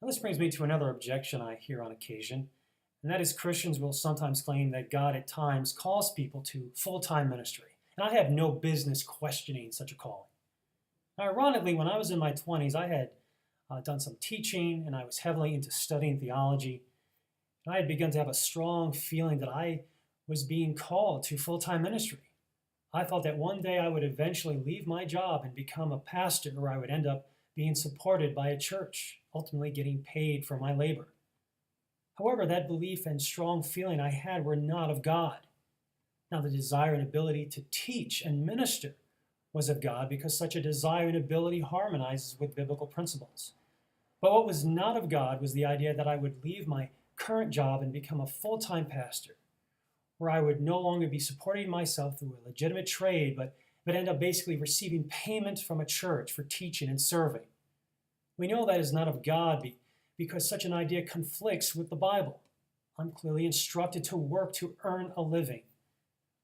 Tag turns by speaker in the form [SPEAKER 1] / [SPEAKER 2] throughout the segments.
[SPEAKER 1] This brings me to another objection I hear on occasion, and that is Christians will sometimes claim that God at times calls people to full-time ministry, and I have no business questioning such a calling. Ironically, when I was in my 20s, I had done some teaching, and I was heavily into studying theology, and I had begun to have a strong feeling that I was being called to full-time ministry. I thought that one day I would eventually leave my job and become a pastor, or I would end up being supported by a church, ultimately getting paid for my labor. However, that belief and strong feeling I had were not of God. Now, the desire and ability to teach and minister was of God because such a desire and ability harmonizes with biblical principles. But what was not of God was the idea that I would leave my current job and become a full-time pastor, where I would no longer be supporting myself through a legitimate trade, but end up basically receiving payment from a church for teaching and serving. We know that is not of God because such an idea conflicts with the Bible. I'm clearly instructed to work to earn a living.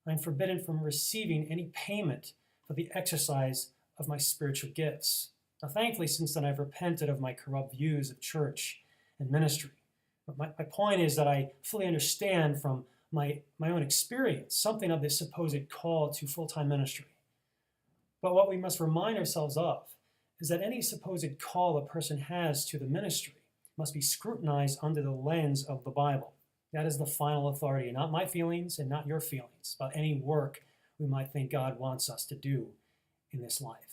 [SPEAKER 1] I'm forbidden from receiving any payment for the exercise of my spiritual gifts. Now, thankfully, since then, I've repented of my corrupt views of church and ministry. But my point is that I fully understand from my own experience something of this supposed call to full-time ministry. But what we must remind ourselves of is that any supposed call a person has to the ministry must be scrutinized under the lens of the Bible. That is the final authority, not my feelings and not your feelings, about any work we might think God wants us to do in this life.